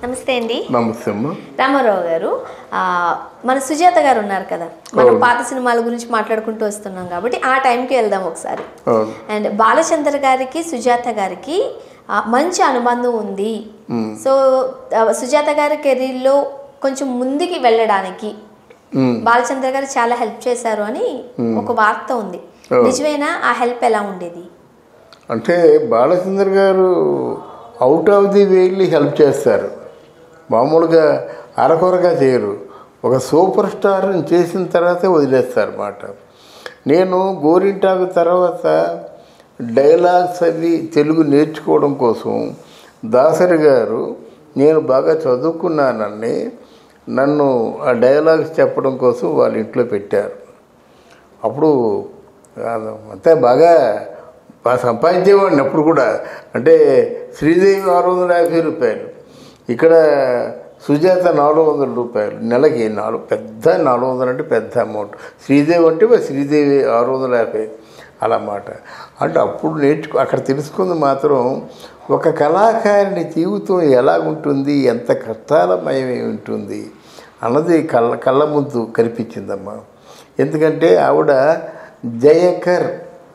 నమస్తే అండి. నమస్తే అమ్మ. రామారావు గారు, మన సుజాత గారు ఉన్నారు కదా, మనం పాత సినిమాల గురించి మాట్లాడుకుంటూ వస్తున్నాం కాబట్టి ఆ టైంకి వెళ్దాం ఒకసారి. అండ్ బాలచంద్ర గారికి సుజాత గారికి మంచి అనుబంధం ఉంది. సో సుజాత గారి కెరీర్లో కొంచెం ముందుకి వెళ్ళడానికి బాలచంద్ర గారు చాలా హెల్ప్ చేశారు అని ఒక వార్త ఉంది. నిజమేనా? ఆ హెల్ప్ ఎలా ఉండేది? అంటే బాలచంద్ర గారు out of the wavy help చేస్తారు, మామూలుగా అరకొరగా చేయరు. ఒక సూపర్ స్టార్ని చేసిన తర్వాతే వదిలేస్తారు అన్నమాట. నేను గోరింటాకు తర్వాత డైలాగ్స్ అవి తెలుగు నేర్చుకోవడం కోసం దాసరి గారు నేను బాగా చదువుకున్నానని నన్ను ఆ డైలాగ్స్ చెప్పడం కోసం వాళ్ళ ఇంట్లో పెట్టారు. అప్పుడు అంతే బాగా సంపాదించేవాడిని అప్పుడు కూడా. అంటే శ్రీదేవి 650 రూపాయలు, ఇక్కడ సుజాత 400 రూపాయలు నెలకి. పెద్ద 400 అంటే పెద్ద అమౌంట్. శ్రీదేవి అంటే శ్రీదేవి 650 అలా మాట. అంటే అప్పుడు అక్కడ తెలుసుకుంది మాత్రం ఒక కళాకారిని జీవితం ఎలాగుంటుంది, ఎంత కష్టాలమయమై ఉంటుంది అన్నది కళ్ళ ముందు కనిపించిందమ్మా. ఎందుకంటే ఆవిడ జయకర్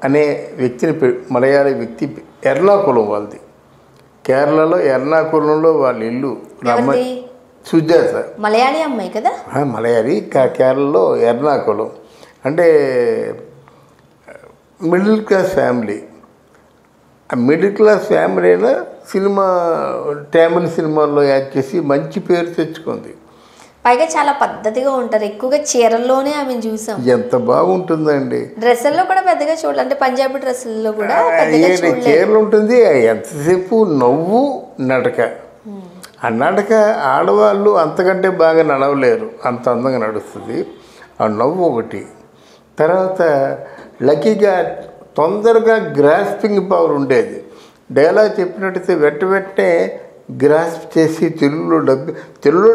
అనే వ్యక్తిని, మలయాళీ వ్యక్తి, ఎర్నాకుళం వాళ్ళది, కేరళలో ఎర్నాకుళంలో వాళ్ళ ఇల్లు. సుజాత మలయాళీ అమ్మాయి కదా, మలయాళీ, కేరళలో ఎర్నాకుళం. అంటే మిడిల్ క్లాస్ ఫ్యామిలీ. ఆ మిడిల్ క్లాస్ ఫ్యామిలీలో తమిళ సినిమాల్లో యాక్ట్ చేసి మంచి పేరు తెచ్చుకుంది. పైగా చాలా పద్ధతిగా ఉంటారు, ఎక్కువగా చీరల్లోనే ఆమె చూసాం. ఎంత బాగుంటుందండి. డ్రెస్సుల్లో కూడా పెద్దగా చూడాలి, అంటే పంజాబీ డ్రెస్సుల్లో కూడా చీరలు ఉంటుంది. ఎంతసేపు నవ్వు నడక. ఆ నడక ఆడవాళ్ళు అంతకంటే బాగా నడవలేరు, అంత అందంగా నడుస్తుంది. ఆ నవ్వు ఒకటి. తర్వాత లక్కీగా తొందరగా గ్రాస్పింగ్ పవర్ ఉండేది. డైలాగ్ చెప్పినట్టయితే వెంటనే గ్రాస్ప్ చేసి తెలుగులో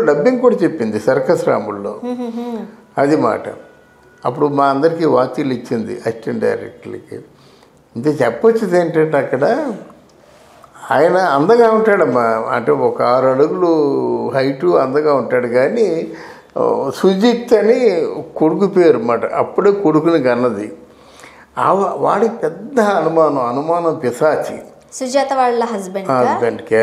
డబ్బింగ్ కూడా చెప్పింది సర్కస్ రాముల్లో. అది మాట. అప్పుడు మా అందరికీ వాచీలు ఇచ్చింది అసిస్టెంట్ డైరెక్టర్లకి. ఇంత చెప్పొచ్చేది ఏంటంటే అక్కడ ఆయన అందంగా ఉంటాడమ్మా. అంటే ఒక 6 అడుగులు హైటు, అందంగా ఉంటాడు. కానీ సుజిత్ అని కొడుకు పేరు అన్నమాట. అప్పుడే కొడుకుని కన్నది. వాడికి పెద్ద అనుమానం పిశాచి. సుజాత వాళ్ళ హస్బెండ్కి.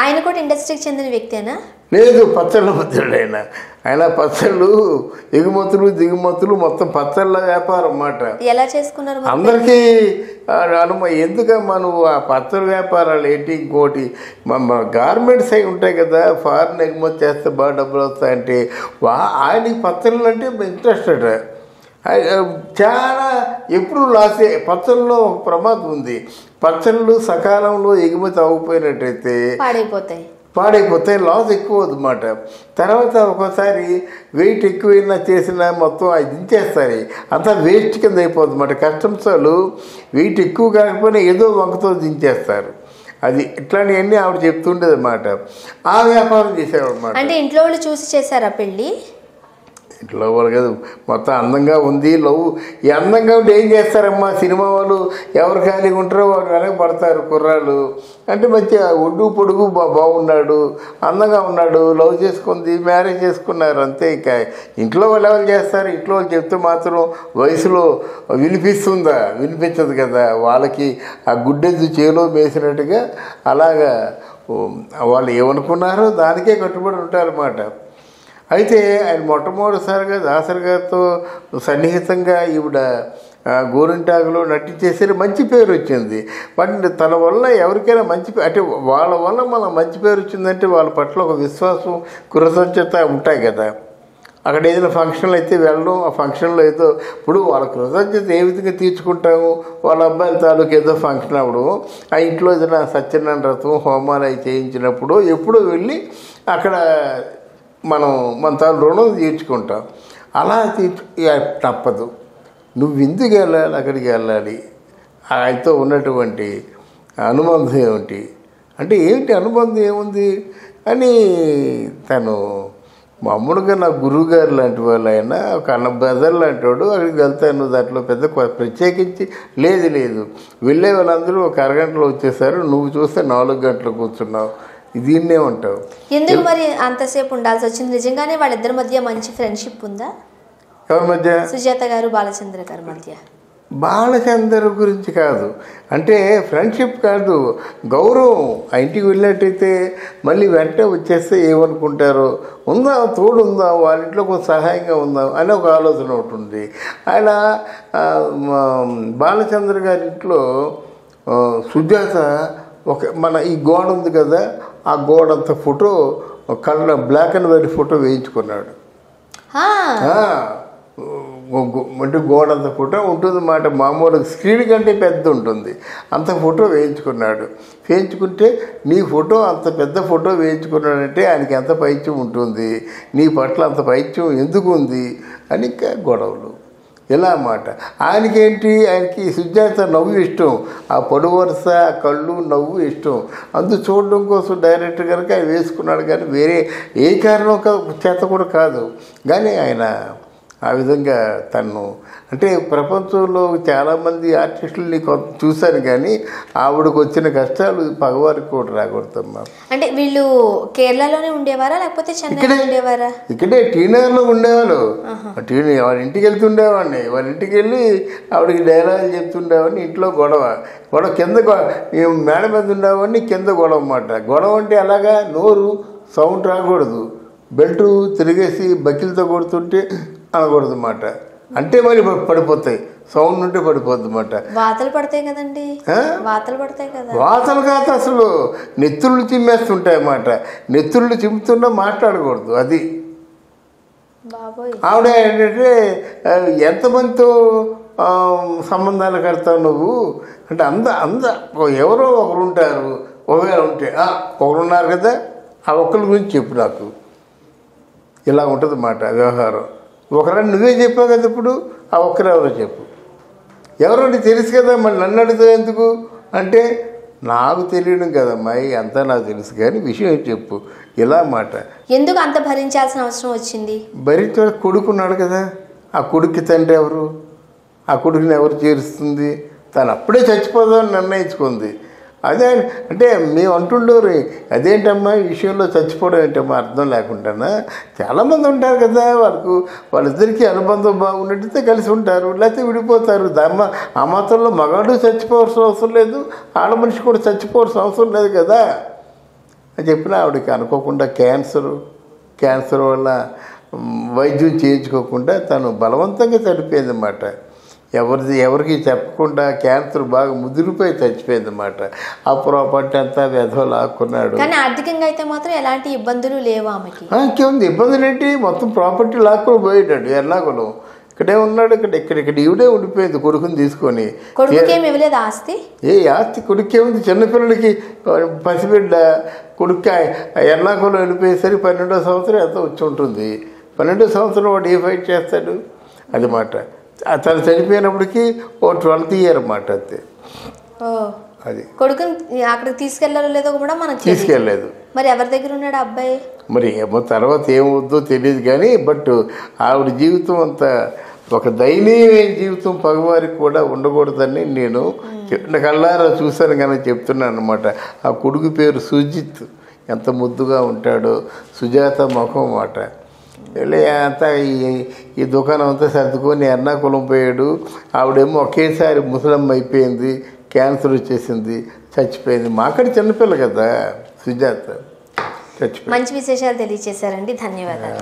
ఆయన కూడా ఇండస్ట్రీకి చెందిన వ్యక్తేనా? లేదు, పచ్చళ్ళ మధ్యలో ఆయన పచ్చళ్ళు ఎగుమతులు దిగుమతులు మొత్తం పచ్చళ్ళ వ్యాపారం అన్నమాట. ఎలా చేసుకున్నారు అందరికీ ఎందుకమ్మా నువ్వు ఆ పచ్చళ్ళ వ్యాపారాలు ఏంటి? ఇంకోటి మన గార్మెంట్స్ అవి ఉంటాయి కదా, ఫారిన్ ఎగుమతి చేస్తే బాగా డబ్బులు వస్తాయంటే ఆయనకి పచ్చళ్ళు అంటే ఇంట్రెస్టెడ్. చాలా ఎప్పుడు లాసే. పచ్చళ్ళలో ఒక ప్రమాదం ఉంది. పచ్చళ్ళు సకాలంలో ఎగుమతి అవ్వకపోయినట్టయితే పాడైపోతాయి, లాస్ ఎక్కువ అన్నమాట. తర్వాత ఒక్కోసారి వెయిట్ ఎక్కువైనా చేసినా మొత్తం అది దించేస్తారు, అంతా వేస్ట్ కింద అయిపోతుంది అన్నమాట. కస్టమ్స్ వాళ్ళు వెయిట్ ఎక్కువ కాకపోయినా ఏదో వంకతో దించేస్తారు. అది ఇట్లాంటివన్నీ ఆవిడ చెప్తుండేది అన్నమాట. ఆ వ్యాపారం చేసేవాడు అన్నమాట. అంటే ఇంట్లో వాళ్ళు చూసి చేశారా పెళ్ళి? ఇంట్లో వాళ్ళు కదా, మొత్తం అందంగా ఉంది. ఈ అందంగా ఉంటే ఏం చేస్తారమ్మా సినిమా వాళ్ళు? ఎవరు ఖాళీగా ఉంటారో వాడు వెనక పడతారు కుర్రాళ్ళు. అంటే మంచిగా ఒడ్డు పొడుగు బాగున్నాడు, అందంగా ఉన్నాడు, లవ్ చేసుకుంది, మ్యారేజ్ చేసుకున్నారు, అంతే. ఇక ఇంట్లో వాళ్ళు ఎవరు చేస్తారు? ఇంట్లో వాళ్ళు చెప్తే మాత్రం వయసులో వినిపిస్తుందా? వినిపించదు కదా. వాళ్ళకి ఆ గుడ్డెద్దు చేలో వేసినట్టుగా అలాగా వాళ్ళు ఏమనుకున్నారో దానికే కట్టుబడి ఉంటారన్నమాట. అయితే ఆయన మొట్టమొదటిసారిగా దాసరి గారితో సన్నిహితంగా ఈవిడ గోరింటాకులో నటించేసరి మంచి పేరు వచ్చింది. బట్ తన వల్ల ఎవరికైనా అంటే వాళ్ళ వల్ల మన మంచి పేరు వచ్చిందంటే వాళ్ళ పట్ల ఒక విశ్వాసం, కృతజ్ఞత ఉంటాయి కదా. అక్కడ ఏదైనా ఫంక్షన్లు అయితే వెళ్ళడం, ఆ ఫంక్షన్లో ఏదో ఇప్పుడు వాళ్ళ కృతజ్ఞత ఏ విధంగా తీర్చుకుంటాము? వాళ్ళ అబ్బాయిల తాలూకు ఏదో ఫంక్షన్ అవ్వడం, ఆ ఇంట్లో ఏదైనా సత్యనారాయణ వ్రతం హోమాలు అవి చేయించినప్పుడు ఎప్పుడో వెళ్ళి అక్కడ మన తాను రుణం తీర్చుకుంటాం. అలా తప్పదు. నువ్వు ఎందుకు వెళ్ళాలి, అక్కడికి వెళ్ళాలి? ఆయనతో ఉన్నటువంటి అనుబంధం ఏమిటి అంటే ఏమిటి అనుబంధం ఏముంది అని తను మామూలుగా నా గురువుగారు లాంటి వాళ్ళు, ఆయన ఒక అన్న బ్రదర్ లాంటి వాడు. అక్కడికి వెళ్తాను, దాంట్లో పెద్ద ప్రత్యేకించి లేదు. వెళ్ళే వాళ్ళందరూ ఒక అరగంటలో వచ్చేసారు. నువ్వు చూస్తే 4 గంటలు కూర్చున్నావు. దీన్నే ఉంటావు. ఎందుకు మరి అంతసేపు ఉండాల్సి వచ్చింది? నిజంగానే వాళ్ళిద్దరి మధ్య మంచి ఫ్రెండ్షిప్ ఉందా? ఎవరి మధ్య? సుజాత గారు బాలచంద్ర గారి మధ్య. బాలచంద్ర గురించి కాదు, అంటే ఫ్రెండ్షిప్ కాదు, గౌరవం. ఆ ఇంటికి వెళ్ళినట్టయితే మళ్ళీ వెంటనే వచ్చేస్తే ఏమనుకుంటారో, ఉందాం తోడు ఉందాం, వాళ్ళ ఇంట్లో కొంచెం సహాయంగా ఉందాం అని ఒక ఆలోచన ఉంటుంది. ఆయన బాలచంద్ర గారి ఇంట్లో సుజాత మన ఈ గోడ ఉంది కదా, ఆ గోడ అంత ఫోటో కళ్ళ బ్లాక్ అండ్ వైట్ ఫోటో వేయించుకున్నాడు. అంటే గోడ అంత ఫోటో ఉంటుంది మాట, మామూలుగా స్క్రీన్ కంటే పెద్ద ఉంటుంది, అంత ఫోటో వేయించుకున్నాడు. వేయించుకుంటే నీ ఫోటో అంత పెద్ద ఫోటో వేయించుకున్నాడంటే ఆయనకి ఎంత పైత్యం ఉంటుంది, నీ పట్ల అంత పైత్యం ఎందుకు ఉంది అని గొడవలు ఇలా అన్నమాట. ఆయనకి సుజాత నవ్వు ఇష్టం, ఆ పొడి వరుస, ఆ కళ్ళు నవ్వు ఇష్టం. అందు చూడడం కోసం డైరెక్టర్ కనుక ఆయన వేసుకున్నాడు, కానీ వేరే ఏ కారణం చేత కూడా కాదు. కానీ ఆయన ఆ విధంగా తను అంటే ప్రపంచంలో చాలామంది ఆర్టిస్టులని చూశాను, కానీ ఆవిడకు వచ్చిన కష్టాలు పగవారికి కూడా రాకూడదమ్మా. అంటే వీళ్ళు కేరళలోనే ఉండేవారా లేకపోతే చెన్నైలో ఉండేవారా? ఇక్కడే టీనగర్లో ఉండేవాళ్ళు. వాళ్ళ ఇంటికి వెళ్తుండేవాడిని, వాళ్ళ ఇంటికి వెళ్ళి ఆవిడకి డైలాగులు చెప్తుండేవాడిని. ఇంట్లో గొడవ కింద మేడ మీద ఉండేవాడిని, కింద గొడవ అన్నమాట. గొడవ అంటే అలాగా నోరు సౌండ్ రాకూడదు, బెల్ట్ తిరిగేసి బకిలతో కొడుతుంటే అనకూడదు అన్నమాట. అంటే మరి పడిపోతాయి, సౌండ్ ఉంటే పడిపోద్ది అన్నమాట. వాతలు పడతాయి కదండి, వాతలు పడతాయి కదా. వాతలు కాదు, అసలు నెత్తుళ్ళు చిమ్మేస్తుంటాయి అన్నమాట. నెత్తుళ్ళు చిమ్ముతున్నా మాట్లాడకూడదు. అది ఆవిడ ఏంటంటే ఎంతమందితో సంబంధాలు కడతావు నువ్వు అంటే ఎవరో ఒకరు ఉంటారు, ఒకవేళ ఉంటే ఒకరున్నారు కదా, ఆ ఒక్కరి గురించి చెప్పు నాకు. ఇలా ఉంటుంది అన్నమాట వ్యవహారం. ఒకరని నువ్వే చెప్పావు కదా, ఇప్పుడు ఆ ఒక్కరు ఎవరో చెప్పు. ఎవరో నీకు తెలుసు కదా, మళ్ళీ నన్ను అడుగుతావు ఎందుకు అంటే, నాకు తెలియడం కదమ్మాయి, అంతా నాకు తెలుసు, కానీ విషయం చెప్పు ఇలా మాట. ఎందుకు అంత భరించాల్సిన అవసరం వచ్చింది? భరించే కొడుకున్నాడు కదా, ఆ కొడుక్కి తండ్రి ఎవరు, ఆ కొడుకుని ఎవరు చేరుస్తుంది? తను అప్పుడే చచ్చిపోదామని నిర్ణయించుకుంది. అదే అంటే మేము అంటుండోరు, అదేంటమ్మా ఈ విషయంలో చచ్చిపోవడం ఏంటమ్మా అర్థం లేకుండానా? చాలామంది ఉంటారు కదా, వాళ్ళిద్దరికీ అనుబంధం బాగున్నట్టయితే కలిసి ఉంటారు, లేకపోతే విడిపోతారు. ఆ మాత్రంలో మగాడు చచ్చిపోవాల్సిన అవసరం లేదు, ఆడ మనిషి కూడా చచ్చిపోవాల్సిన అవసరం లేదు కదా అని చెప్పిన ఆవిడకి అనుకోకుండా క్యాన్సర్ వల్ల వైద్యం చేయించుకోకుండా తను బలవంతంగా చనిపోయింది అన్నమాట. ఎవరికి చెప్పకుండా క్యాన్సర్ బాగా ముదిరిపోయి చచ్చిపోయింది అన్నమాట. ఆ ప్రాపర్టీ అంతా వెధవ లాక్కున్నాడు. కానీ ఆర్థికంగా అయితే మాత్రం ఎలాంటి ఇబ్బందులు లేవు ఆమెకి. ఇంకేముంది ఇబ్బందులు ఏంటి, మొత్తం ప్రాపర్టీ లాక్కొని పోయేటాడు. ఎర్నాకుళం ఇక్కడే ఉన్నాడు, ఇక్కడ ఈవిడే ఉండిపోయింది కొడుకుని తీసుకొని. ఆస్తి ఆస్తి కొడుకేముంది, చిన్నపిల్లలకి పసిబిడ్డ కొడుకు ఎర్నాకుళం వెళ్ళిపోయేసరికి 12వ సంవత్సరం ఎంత వచ్చి ఉంటుంది. 12వ సంవత్సరం వాడు ఏ ఫైట్ చేస్తాడు అది మాట. తను చనిపోయినప్పటికీ 12th ఇయర్ అన్నమాట. అంతే. అది కొడుకుని అక్కడికి తీసుకెళ్లారో లేదో కూడా మనకు తీసుకెళ్ళలేదు. మరి ఎవరి దగ్గర ఉన్నాడు అబ్బాయి? మరి ఏమో తర్వాత ఏమవుద్దో తెలియదు, కానీ బట్ ఆవిడ జీవితం అంతా ఒక దయనీయమైన జీవితం పగవారికి కూడా ఉండకూడదని నేను కళ్ళారా చూశాను కానీ చెప్తున్నాను అన్నమాట. ఆ కొడుకు పేరు సుజిత్, ఎంత ముద్దుగా ఉంటాడో, సుజాత ముఖం మాట. అంతా ఈ దుకాణం అంతా సర్దుకొని ఎర్నాకుళం పోయాడు. ఆవిడేమో ఒకేసారి ముసలమ్మ అయిపోయింది, క్యాన్సర్ వచ్చేసింది, చచ్చిపోయింది. మాకడి చిన్నపిల్ల కదా సుజాత, చచ్చిపోయింది. మంచి విశేషాలు తెలియజేశారండి, ధన్యవాదాలు.